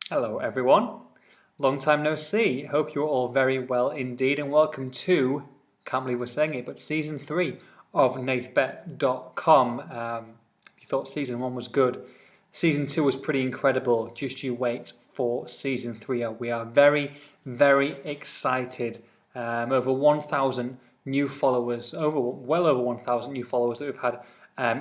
Hello everyone, long time no see. Hope you're all very well indeed and welcome to, can't believe we're saying it, but season 3 of Nathbet.com. If you thought season 1 was good, season 2 was pretty incredible. Just you wait for season 3. We are very, very excited. Over 1,000 new followers, well over 1,000 new followers that we've had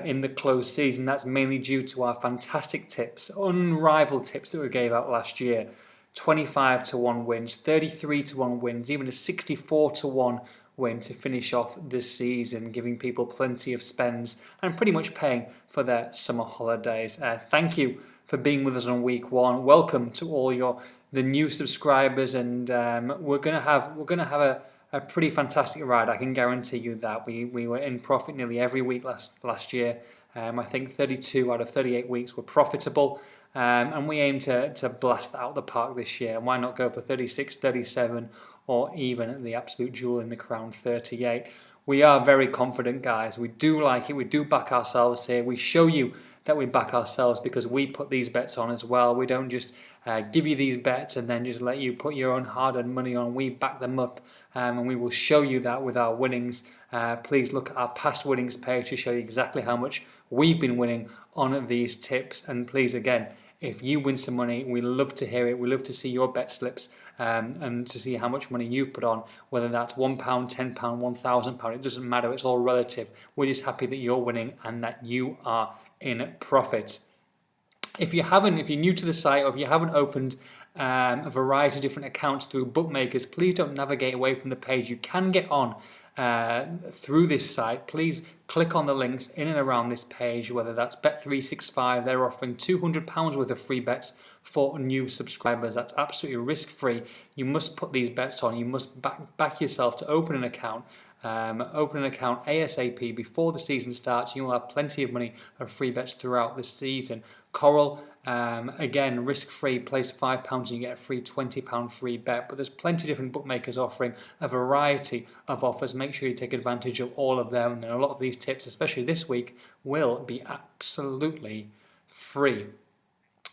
in the closed season. That's mainly due to our fantastic tips, unrivaled tips that we gave out last year. 25 to 1 wins, 33 to 1 wins, even a 64 to 1 win to finish off this season, giving people plenty of spends and pretty much paying for their summer holidays. Thank you for being with us on week 1. Welcome to all the new subscribers, and we're gonna have a pretty fantastic ride. I can guarantee you that. We were in profit nearly every week last year. I think 32 out of 38 weeks were profitable. And we aim to blast that out the park this year. Why not go for 36, 37, or even the absolute jewel in the crown, 38? We are very confident, guys. We do like it. We do back ourselves here. We show you that we back ourselves because we put these bets on as well. We don't just give you these bets and then just let you put your own hard-earned money on. We back them up, and we will show you that with our winnings. Please look at our past winnings page to show you exactly how much we've been winning on these tips. And please, again, if you win some money, we love to hear it. We love to see your bet slips and to see how much money you've put on, whether that's £1, £10, £1,000. It doesn't matter. It's all relative. We're just happy that you're winning and that you are in profit. If you're new to the site, or if you haven't opened a variety of different accounts through bookmakers, please don't navigate away from the page. You can get on through this site. Please click on the links in and around this page, whether that's Bet365. They're offering £200 worth of free bets for new subscribers. That's absolutely risk-free. You must put these bets on. You must back yourself to open an account. Open an account ASAP before the season starts. You will have plenty of money of free bets throughout the season. Coral, again, risk-free. Place £5 and you get a free £20 free bet. But there's plenty of different bookmakers offering a variety of offers. Make sure you take advantage of all of them. And a lot of these tips, especially this week, will be absolutely free.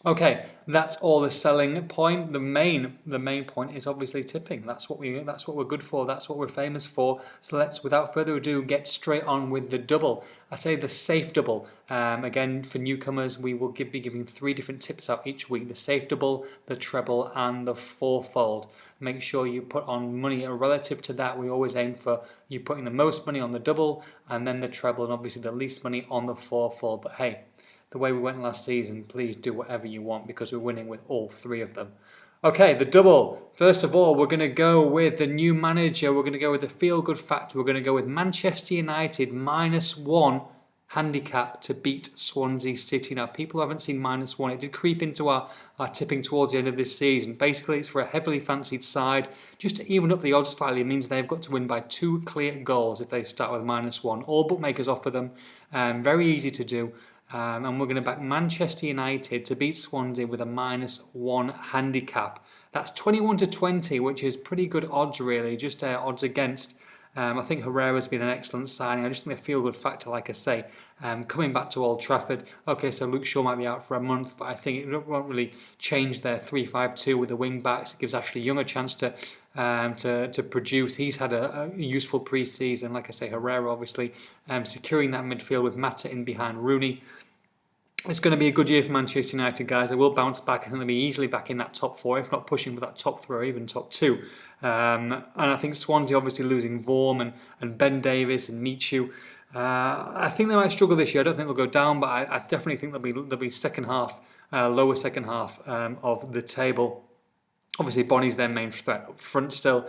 Okay, that's all the selling point. The main point is obviously tipping. That's what we're good for. That's what we're famous for. So let's, without further ado, get straight on with the double. I say the safe double. Again, for newcomers, we will be giving 3 different tips out each week: the safe double, the treble, and the fourfold. Make sure you put on money relative to that. We always aim for you putting the most money on the double, and then the treble, and obviously the least money on the fourfold. But hey, the way we went last season, please do whatever you want because we're winning with all 3 of them. Okay, the double. First of all, we're going to go with the new manager. We're going to go with the feel-good factor. We're going to go with Manchester United -1 handicap to beat Swansea City. Now, people haven't seen -1. It did creep into our tipping towards the end of this season. Basically, it's for a heavily fancied side. Just to even up the odds slightly, it means they've got to win by 2 clear goals if they start with -1. All bookmakers offer them. Very easy to do. And we're going to back Manchester United to beat Swansea with a -1 handicap. That's 21 to 20, which is pretty good odds, really. Just odds against. I think Herrera's been an excellent signing. I just think the feel-good factor, like I say, coming back to Old Trafford. Okay, so Luke Shaw might be out for a month, but I think it won't really change their 3-5-2 with the wing-backs. It gives Ashley Young a chance to produce. He's had a useful pre-season. Like I say, Herrera obviously securing that midfield with Mata in behind Rooney. It's going to be a good year for Manchester United, guys. They will bounce back. I think they'll be easily back in that top 4, if not pushing for that top 3 or even top 2. And I think Swansea obviously losing Vorm and Ben Davis and Michu. I think they might struggle this year. I don't think they'll go down, but I definitely think they'll be second half, lower second half of the table. Obviously, Bonnie's their main threat up front still.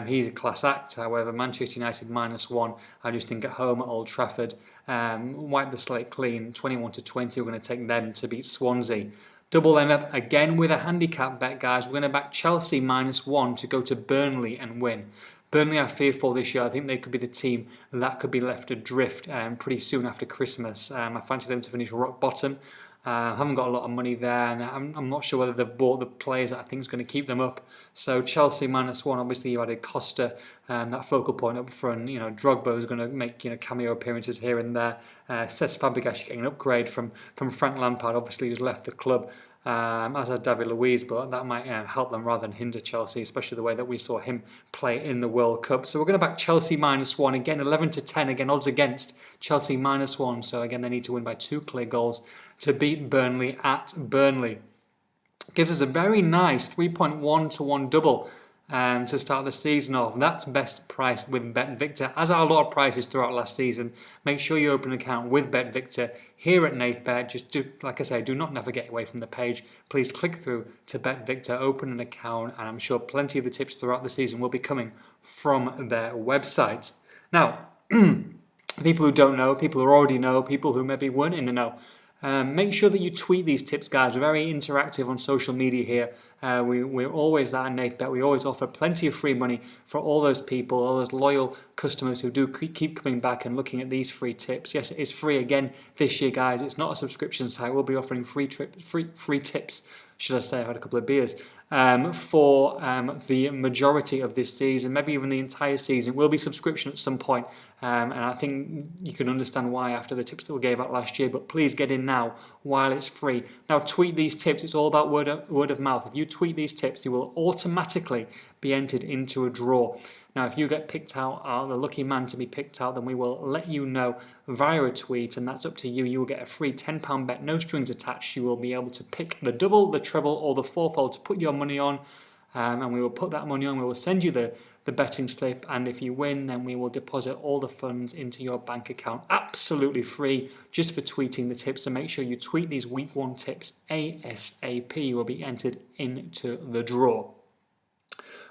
He's a class act. However, Manchester United -1. I just think at home at Old Trafford, wipe the slate clean. 21 to 20. We're going to take them to beat Swansea. Double them up again with a handicap bet, guys. We're going to back Chelsea -1 to go to Burnley and win. Burnley are fearful this year. I think they could be the team that could be left adrift pretty soon after Christmas. I fancy them to finish rock bottom. Haven't got a lot of money there, and I'm not sure whether they've bought the players that I think is going to keep them up. So Chelsea -1. Obviously, you added Costa, that focal point up front. You know, Drogba is going to make cameo appearances here and there. Cesc Fabregas getting an upgrade from Frank Lampard. Obviously, who's left the club. as has David Luiz, but that might help them rather than hinder Chelsea, especially the way that we saw him play in the World Cup. So we're going to back Chelsea -1 again, 11-10 again, odds against Chelsea -1. So again, they need to win by 2 clear goals to beat Burnley at Burnley. Gives us a very nice 3.1 to 1 double to start the season off. That's best price with BetVictor, as are a lot of prices throughout last season. Make sure you open an account with BetVictor here at Nathbet. Just do, like I say, do not navigate away from the page. Please click through to BetVictor, open an account, and I'm sure plenty of the tips throughout the season will be coming from their website. Now, people who don't know, people who already know, people who maybe weren't in the know, make sure that you tweet these tips, guys. We're very interactive on social media here. We're always that at Nathbet. We always offer plenty of free money for all those people, all those loyal customers who do keep coming back and looking at these free tips. Yes, it is free again this year, guys. It's not a subscription site. We'll be offering free tips, should I say. I've had a couple of beers. For the majority of this season, maybe even the entire season. It will be subscription at some point, and I think you can understand why after the tips that we gave out last year, but please get in now while it's free. Now tweet these tips. It's all about word of mouth. If you tweet these tips, you will automatically be entered into a draw. Now, if you get picked out, the lucky man to be picked out, then we will let you know via a tweet, and that's up to you. You will get a free £10 bet, no strings attached. You will be able to pick the double, the treble, or the fourfold to put your money on, and we will put that money on. We will send you the betting slip, and if you win, then we will deposit all the funds into your bank account, absolutely free, just for tweeting the tips. So make sure you tweet these week 1 tips ASAP. You will be entered into the draw.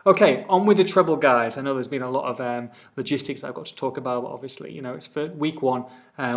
Okay, on with the treble, guys. I know there's been a lot of logistics that I've got to talk about, but obviously, you know, it's for week 1.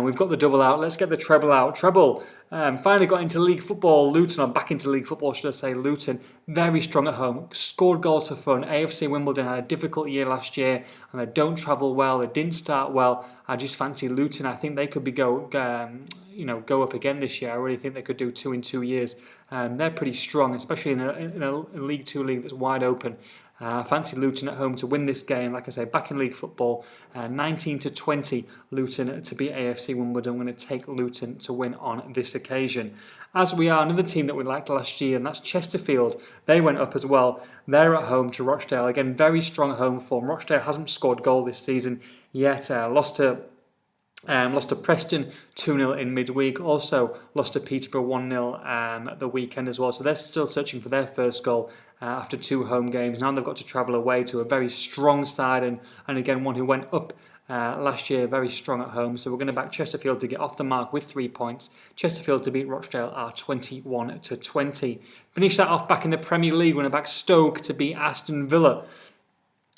We've got the double out. Let's get the treble out. Treble finally got into league football. Luton, or back into league football, should I say. Luton, very strong at home. Scored goals for fun. AFC Wimbledon had a difficult year last year, and they don't travel well. They didn't start well. I just fancy Luton. I think they could be go up again this year. I really think they could do 2 in 2 years. They're pretty strong, especially in a League 2 league that's wide open. Fancy Luton at home to win this game. Like I say, back in league football, 19-20 Luton to beat AFC Wimbledon. I'm going to take Luton to win on this occasion. As we are, another team that we liked last year, and that's Chesterfield. They went up as well. They're at home to Rochdale. Again, very strong home form. Rochdale hasn't scored goal this season yet. Lost to Preston 2-0 in midweek. Also lost to Peterborough 1-0 at the weekend as well. So they're still searching for their first goal after 2 home games. Now they've got to travel away to a very strong side, and again one who went up last year, very strong at home. So we're going to back Chesterfield to get off the mark with 3 points. Chesterfield to beat Rochdale are 21-20. Finish that off back in the Premier League. We're going to back Stoke to beat Aston Villa.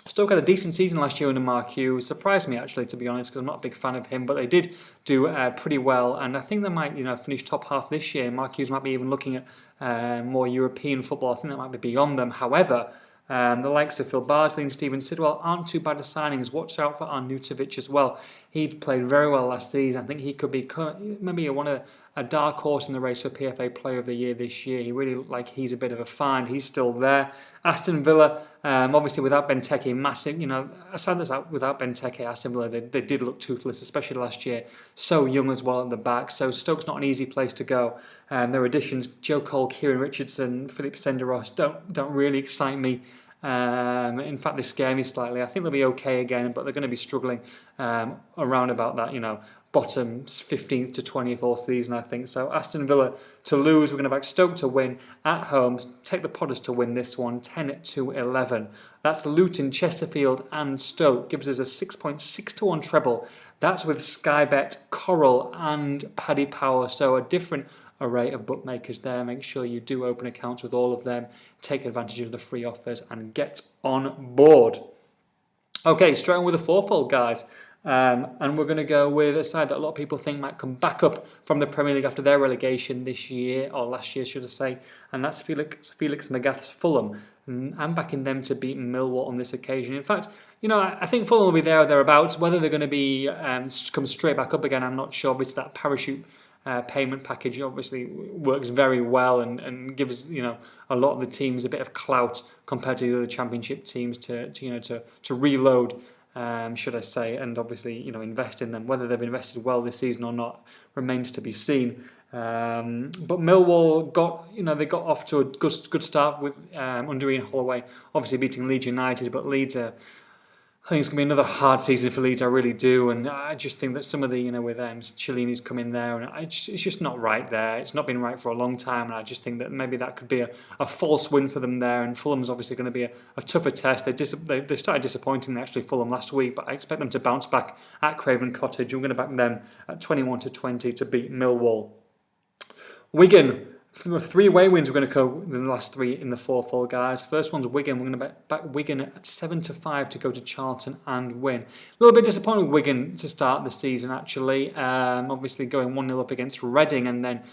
Stoke had a decent season last year under Mark Hughes. Surprised me, actually, to be honest, because I'm not a big fan of him. But they did do pretty well, and I think they might, finish top half this year. Mark Hughes might be even looking at more European football. I think that might be beyond them. However, the likes of Phil Bardsley and Stephen Sidwell aren't too bad as signings. Watch out for Arnautovic as well. He played very well last season. I think he could be maybe a dark horse in the race for PFA Player of the Year this year. He's a bit of a find. He's still there. Aston Villa, obviously without Benteke, massive. Aside that, without Benteke, Aston Villa they did look toothless, especially last year. So young as well at the back. So Stoke's not an easy place to go. Their additions, Joe Cole, Kieran Richardson, Philip Senderos, don't really excite me. In fact, they scare me slightly. I think they'll be okay again, but they're going to be struggling around about that, bottom 15th to 20th all season, I think. So Aston Villa to lose. We're going to back Stoke to win at home. Take the Potters to win this one, 10-11. That's Luton, Chesterfield and Stoke. Gives us a 6.6 to 1 treble. That's with Sky Bet, Coral and Paddy Power. So a different array of bookmakers there. Make sure you do open accounts with all of them. Take advantage of the free offers and get on board. Okay, straight on with the fourfold, guys. And we're going to go with a side that a lot of people think might come back up from the Premier League after their relegation this year, or last year, should I say, and that's Felix Magath's Fulham. And I'm backing them to beat Millwall on this occasion. In fact, I think Fulham will be there or thereabouts. Whether they're going to be come straight back up again, I'm not sure. Obviously, that parachute payment package obviously works very well and gives a lot of the teams a bit of clout compared to the other Championship teams to reload. Should I say, and obviously invest in them. Whether they've invested well this season or not remains to be seen. But Millwall they got off to a good start with under Ian Holloway, obviously beating Leeds United, but Leeds I think it's going to be another hard season for Leeds, I really do, and I just think that some of the, with Chiellini's come in there, and it's just not right there. It's not been right for a long time, and I just think that maybe that could be a false win for them there, and Fulham's obviously going to be a tougher test. They started disappointing, actually, Fulham last week, but I expect them to bounce back at Craven Cottage. I'm going to back them at 21-20 to beat Millwall. Wigan. 3 away wins we're going to go in the last 3 in the fourfold, guys. First one's Wigan. We're going to back Wigan at 7-5 to go to Charlton and win. A little bit disappointed with Wigan to start the season, actually. Obviously going 1-0 up against Reading and then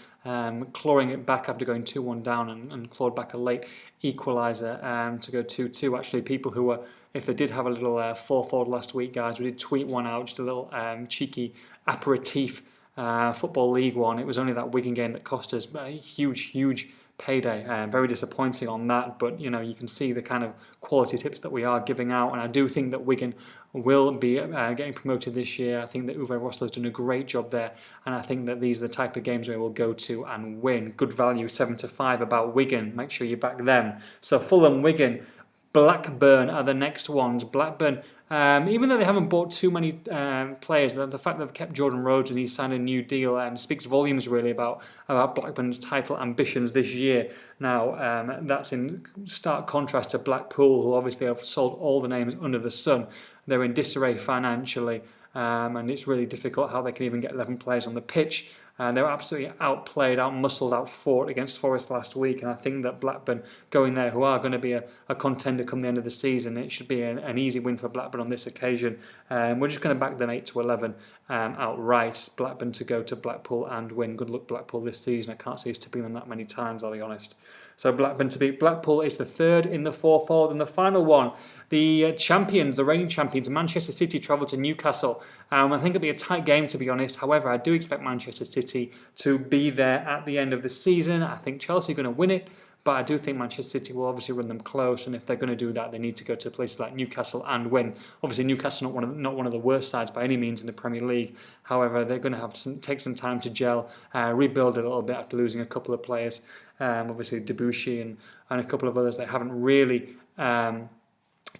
clawing it back after going 2-1 down and clawed back a late equaliser to go 2-2. Actually, people who were, if they did have a little fourfold last week, guys, we did tweet one out, just a little cheeky aperitif Football League One. It was only that Wigan game that cost us a huge payday. Very disappointing on that, but you can see the kind of quality tips that we are giving out, and I do think that Wigan will be getting promoted this year. I think that Uwe Rosler's done a great job there, and I think that these are the type of games where we'll go to and win. Good value, 7-5 about Wigan. Make sure you back them. So Fulham, Wigan, Blackburn are the next ones. Blackburn, even though they haven't bought too many players, the fact that they've kept Jordan Rhodes and he's signed a new deal speaks volumes really about Blackburn's title ambitions this year. Now, that's in stark contrast to Blackpool, who obviously have sold all the names under the sun. They're in disarray financially, and it's really difficult how they can even get 11 players on the pitch. They were absolutely outplayed, outmuscled, outfought against Forest last week, and I think that Blackburn going there, who are going to be a contender come the end of the season, it should be an easy win for Blackburn on this occasion. We're just going to back them 8-11 outright. Blackburn to go to Blackpool and win. Good luck Blackpool this season. I can't see us tipping them that many times, I'll be honest. So Blackburn to beat Blackpool is the third in the fourfold. And the final one, the champions, the reigning champions, Manchester City travel to Newcastle. I think it'll be a tight game, to be honest. However, I do expect Manchester City to be there at the end of the season. I think Chelsea are going to win it, but I do think Manchester City will obviously run them close, and if they're going to do that, they need to go to places like Newcastle and win. Obviously, Newcastle not one of the worst sides by any means in the Premier League. However, they're going to have to take some time to gel, rebuild a little bit after losing a couple of players. Obviously, Debussy and a couple of others that haven't really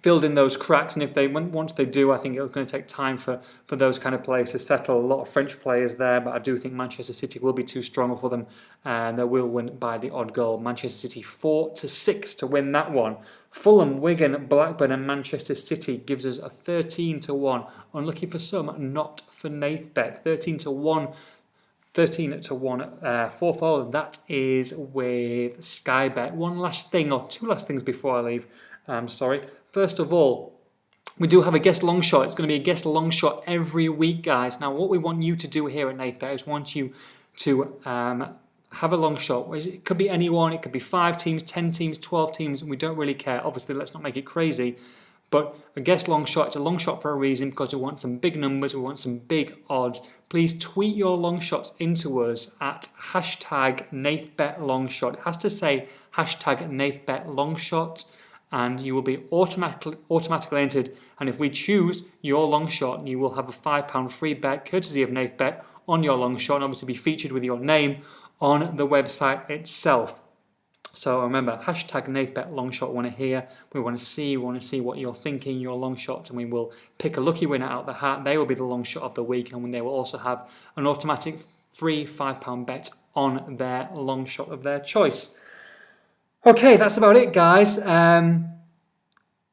filled in those cracks, and once they do, I think it's going to take time for those kind of players to settle. A lot of French players there, but I do think Manchester City will be too strong for them, and they will win by the odd goal. Manchester City 4-6 to win that one. Fulham, Wigan, Blackburn and Manchester City gives us a 13-1. Unlucky for some, not for Nathbet. 13-1. 13-1 fourfold. That is with Sky Bet. One last thing, or two last things before I leave. Sorry. First of all, we do have a guest long shot. It's going to be a guest long shot every week, guys. Now, what we want you to do here at Nathbet is want you to have a long shot. It could be anyone. It could be 5 teams, 10 teams, 12 teams, and we don't really care. Obviously, let's not make it crazy. But a guest long shot, it's a long shot for a reason, because we want some big numbers, we want some big odds. Please tweet your long shots into us at #NathbetLongshot. It has to say #NathbetLongshot, and you will be automatically entered. And if we choose your long shot, you will have a £5 free bet, courtesy of Nathbet, on your long shot, and obviously be featured with your name on the website itself. So remember, #NathbetLongshot. We want to hear, we want to see what you're thinking, your long shots, and we will pick a lucky winner out of the hat. They will be the long shot of the week, and they will also have an automatic free £5 bet on their long shot of their choice. Okay, that's about it, guys. I'm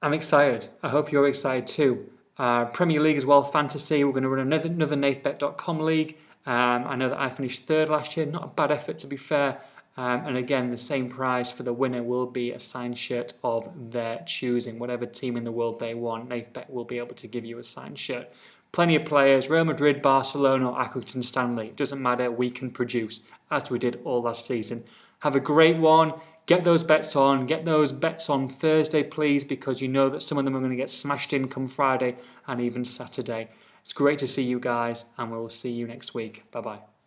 excited. I hope you're excited too. Premier League as well, fantasy. We're going to run another Nathbet.com league. I know that I finished 3rd last year. Not a bad effort, to be fair. And again, the same prize for the winner will be a signed shirt of their choosing. Whatever team in the world they want, Nathbet will be able to give you a signed shirt. Plenty of players, Real Madrid, Barcelona, or Accrington Stanley. It doesn't matter, we can produce, as we did all last season. Have a great one. Get those bets on. Get those bets on Thursday, please, because you know that some of them are going to get smashed in come Friday and even Saturday. It's great to see you guys, and we will see you next week. Bye-bye.